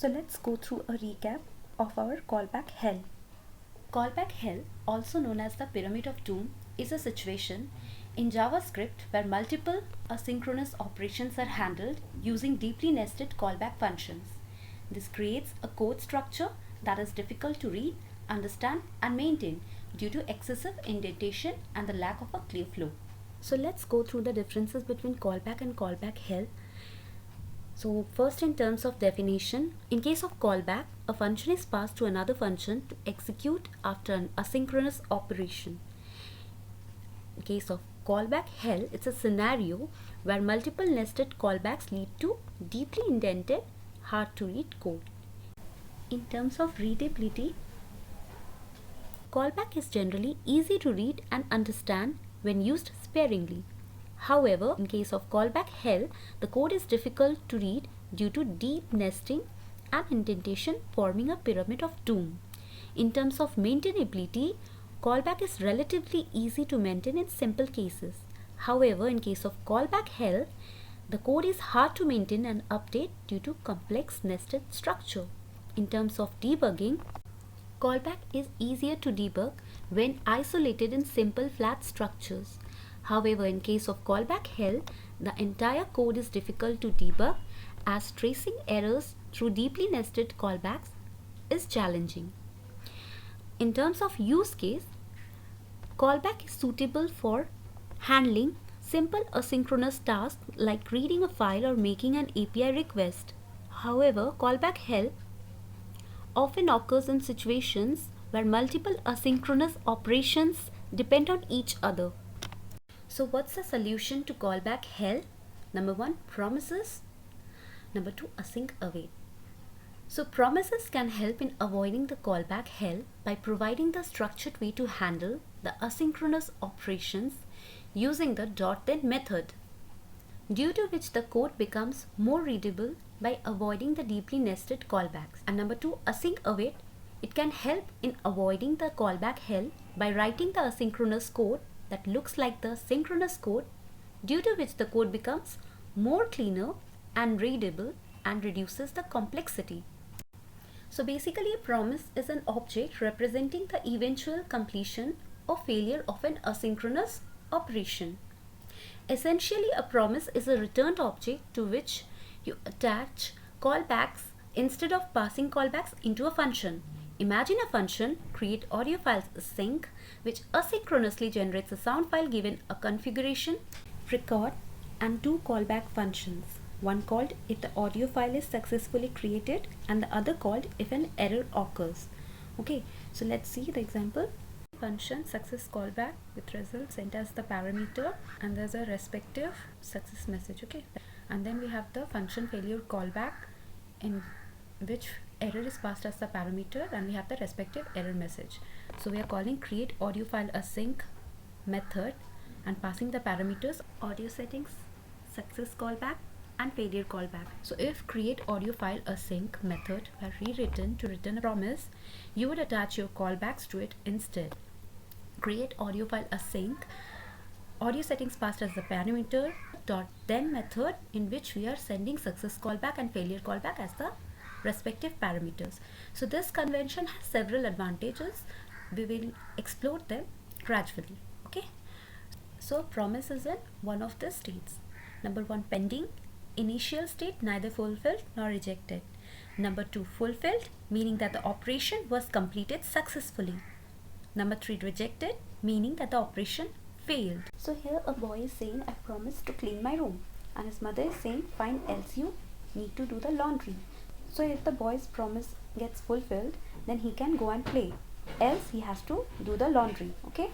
So let's go through a recap of our callback hell. Callback hell, also known as the Pyramid of Doom, is a situation in JavaScript where multiple asynchronous operations are handled using deeply nested callback functions. This creates a code structure that is difficult to read, understand, and maintain due to excessive indentation and the lack of a clear flow. So let's go through the differences between callback and callback hell. So first, in terms of definition, in case of callback, a function is passed to another function to execute after an asynchronous operation. In case of callback hell, it's a scenario where multiple nested callbacks lead to deeply indented, hard to read code. In terms of readability, callback is generally easy to read and understand when used sparingly. However, in case of callback hell, the code is difficult to read due to deep nesting and indentation forming a pyramid of doom. In terms of maintainability, callback is relatively easy to maintain in simple cases. However, in case of callback hell, the code is hard to maintain and update due to complex nested structure. In terms of debugging, callback is easier to debug when isolated in simple flat structures. However, in case of callback hell, the entire code is difficult to debug as tracing errors through deeply nested callbacks is challenging. In terms of use case, callback is suitable for handling simple asynchronous tasks like reading a file or making an API request. However, callback hell often occurs in situations where multiple asynchronous operations depend on each other. So what's the solution to callback hell? Number 1, promises. Number 2, async await. So promises can help in avoiding the callback hell by providing the structured way to handle the asynchronous operations using the .then method, due to which the code becomes more readable by avoiding the deeply nested callbacks. And number 2, async await. It can help in avoiding the callback hell by writing the asynchronous code that looks like the synchronous code, due to which the code becomes more cleaner and readable and reduces the complexity. So basically, a promise is an object representing the eventual completion or failure of an asynchronous operation. Essentially, a promise is a returned object to which you attach callbacks instead of passing callbacks into a function. Imagine a function, create audio files async, which asynchronously generates a sound file given a configuration, record, and 2 callback functions. One called if the audio file is successfully created and the other called if an error occurs. Okay, so let's see the example. Function success callback with result sent as the parameter, and there's a respective success message. Okay, and then we have the function failure callback in which error is passed as the parameter, and we have the respective error message. So we are calling create audio file async method and passing the parameters audio settings, success callback, and failure callback. So if create audio file async method were rewritten to return a promise, you would attach your callbacks to it instead. Create audio file async, audio settings passed as the parameter, .then method in which we are sending success callback and failure callback as the respective parameters. So this convention has several advantages. We will explore them gradually. Okay. So promise is in one of the states. Number 1, pending, initial state neither fulfilled nor rejected. Number 2, fulfilled, meaning that the operation was completed successfully. Number 3, rejected, meaning that the operation failed. So here a boy is saying, I promised to clean my room, and his mother is saying, fine, else you need to do the laundry. So if the boy's promise gets fulfilled, then he can go and play, else he has to do the laundry. Okay,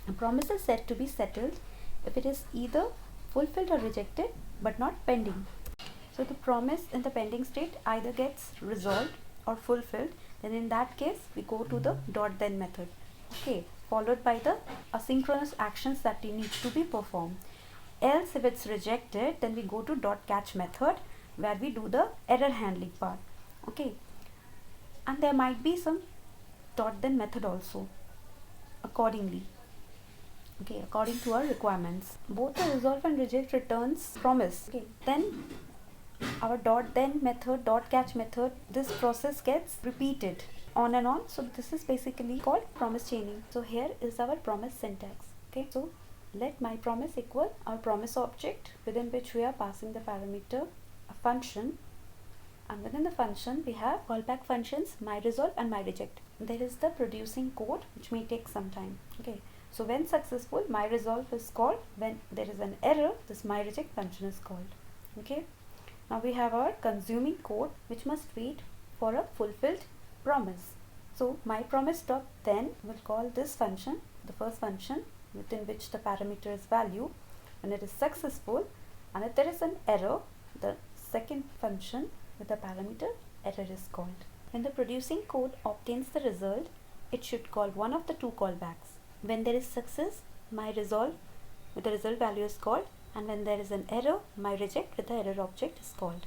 a promise is said to be settled if it is either fulfilled or rejected but not pending. So the promise in the pending state either gets resolved or fulfilled, then in that case we go to the .then method, okay, followed by the asynchronous actions that need to be performed. Else if it's rejected, then we go to .catch method where we do the error handling part. Okay, and there might be some .then method also accordingly. Okay, according to our requirements. Both the resolve and reject returns promise. Okay, then our dot then method, dot catch method, this process gets repeated on and on. So this is basically called promise chaining. So here is our promise syntax. Okay, so let my promise equal our promise object within which we are passing the parameter a function, and within the function we have callback functions my resolve and my reject. There is the producing code which may take some time. Okay, so when successful, my resolve is called. When there is an error, this my reject function is called. Okay, now we have our consuming code which must wait for a fulfilled promise. So my promise dot then will call this function, the first function within which the parameter is value, when it is successful, and if there is an error, the second function with the parameter error is called. When the producing code obtains the result, it should call one of the two callbacks. When there is success, my resolve with the result value is called, and when there is an error, my reject with the error object is called.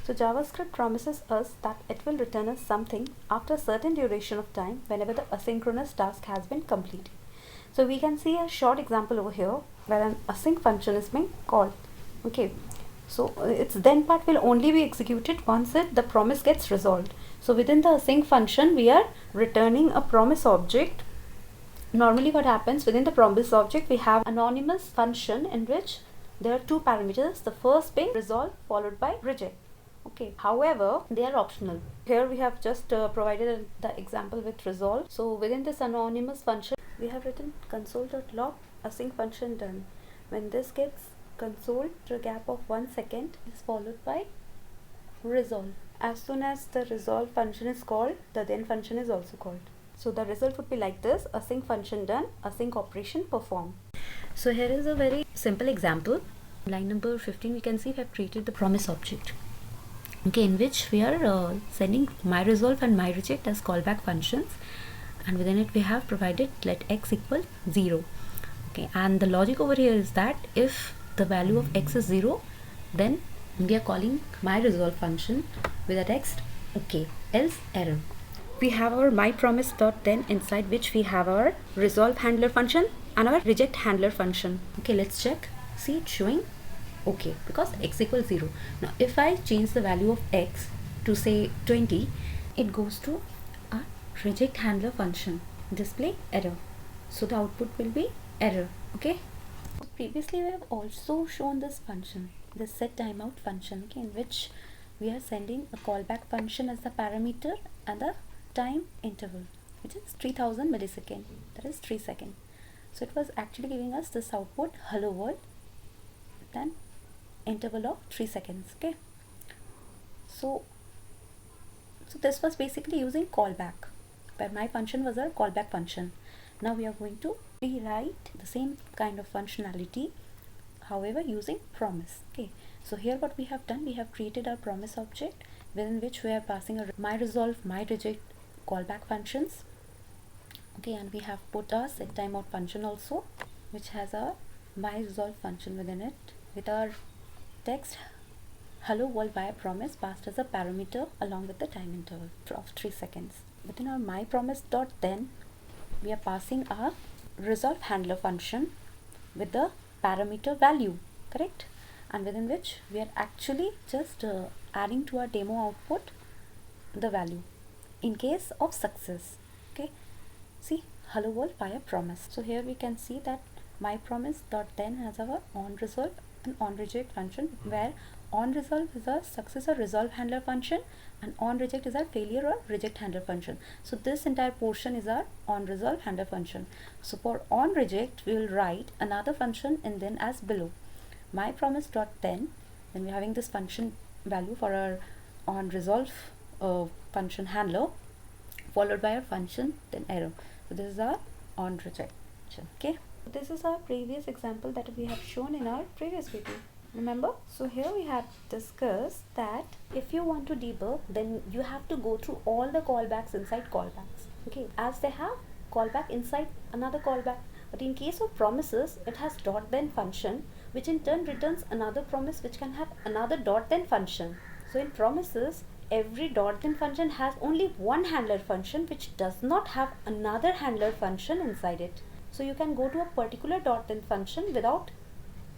So JavaScript promises us that it will return us something after a certain duration of time whenever the asynchronous task has been completed. So we can see a short example over here where an async function is being called. Okay, so its then part will only be executed once the promise gets resolved. So within the async function, we are returning a promise object. Normally what happens within the promise object, we have anonymous function in which there are two parameters, the first being resolve followed by reject. Okay, however, they are optional. Here we have just provided the example with resolve. So within this anonymous function, we have written console.log async function done. When this gets console to a gap of 1 second is followed by resolve. As soon as the resolve function is called, the then function is also called. So the result would be like this: async function done, async operation performed. So here is a very simple example. Line number 15, we can see we have created the promise object. Okay, in which we are sending my resolve and my reject as callback functions, and within it we have provided let x equal 0. Okay, and the logic over here is that if the value of x is 0, then we are calling my resolve function with a text okay, else error. We have our my promise dot then, inside which we have our resolve handler function and our reject handler function. Okay, let's check. See, it's showing okay because x equals 0. Now if I change the value of x to say 20, it goes to a reject handler function, display error. So the output will be error. Okay, previously we have also shown this function, the set timeout function, okay, in which we are sending a callback function as the parameter and the time interval, which is 3000 millisecond, that is 3 seconds. So it was actually giving us this output hello world, then interval of 3 seconds. Okay, so this was basically using callback, but my function was a callback function. Now we are going to rewrite the same kind of functionality, however using promise. Okay, so here what we have done, we have created our promise object within which we are passing a my resolve, my reject callback functions. Okay, and we have put a set timeout function also, which has a my resolve function within it with our text hello world via promise passed as a parameter along with the time interval of 3 seconds. Within our my promise dot then, we are passing our resolve handler function with the parameter value, correct, and within which we are actually just adding to our demo output the value in case of success. Okay, see, hello world via promise. So here we can see that my promise dot then has our on resolve and on reject function, where on resolve is our success or resolve handler function and on reject is our failure or reject handler function. So this entire portion is our on resolve handler function. So for on reject, we will write another function and then as below my promise dot then we're having this function value for our on resolve function handler followed by our function then error. So this is our on reject. Okay, this is our previous example that we have shown in our previous video, remember? So here we have discussed that if you want to debug, then you have to go through all the callbacks inside callbacks. Okay, as they have callback inside another callback, but in case of promises, it has dot then function, which in turn returns another promise which can have another dot then function. So in promises, every dot then function has only one handler function which does not have another handler function inside it. So you can go to a particular dot then function without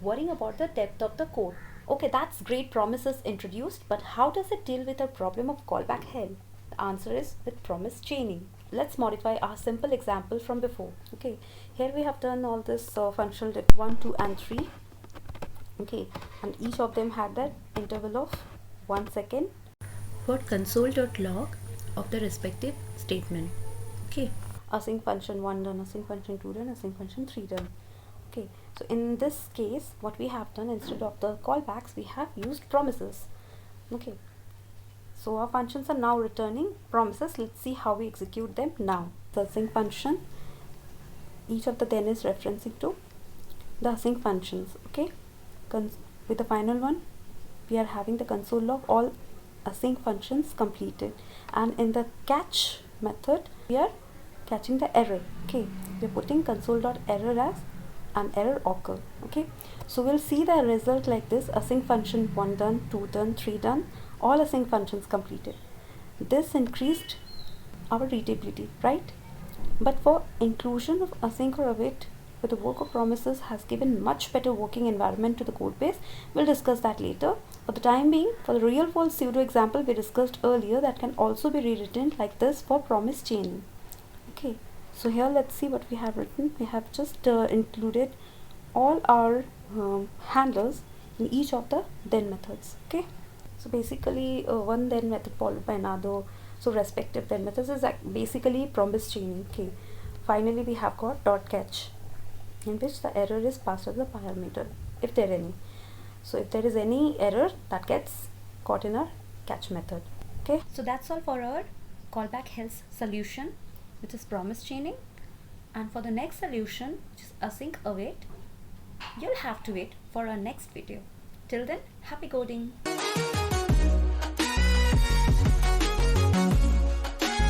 worrying about the depth of the code. Okay, that's great, promises introduced, but how does it deal with the problem of callback hell? The answer is with promise chaining. Let's modify our simple example from before. Okay, here we have done all this functional dip 1, 2 and 3. Okay, and each of them had that interval of 1 second for console.log of the respective statement. Okay, async function 1 done, async function 2 done, async function 3 done. Okay, so in this case what we have done, instead of the callbacks we have used promises. Okay, so our functions are now returning promises. Let's see how we execute them now. The async function, each of the then is referencing to the async functions. Okay, with the final one we are having the console log all async functions completed, and in the catch method we are catching the error. Okay, we are putting console.error as an error occur. Okay, so we'll see the result like this: async function 1 done, 2 done, 3 done, all async functions completed. This increased our readability, right? But for inclusion of async or await with the work of promises has given much better working environment to the code base. We'll discuss that later. For the time being, for the real world pseudo example we discussed earlier, that can also be rewritten like this for promise chaining. Okay, so here let's see what we have written. We have just included all our handlers in each of the then methods. Okay, so basically one then method followed by another, so respective then methods is like basically promise chaining. Okay, finally we have got dot catch, in which the error is passed as the parameter if there any. So if there is any error, that gets caught in our catch method. Okay, so that's all for our callback health solution, which is promise chaining. And for the next solution, which is async await, you'll have to wait for our next video. Till then, happy coding.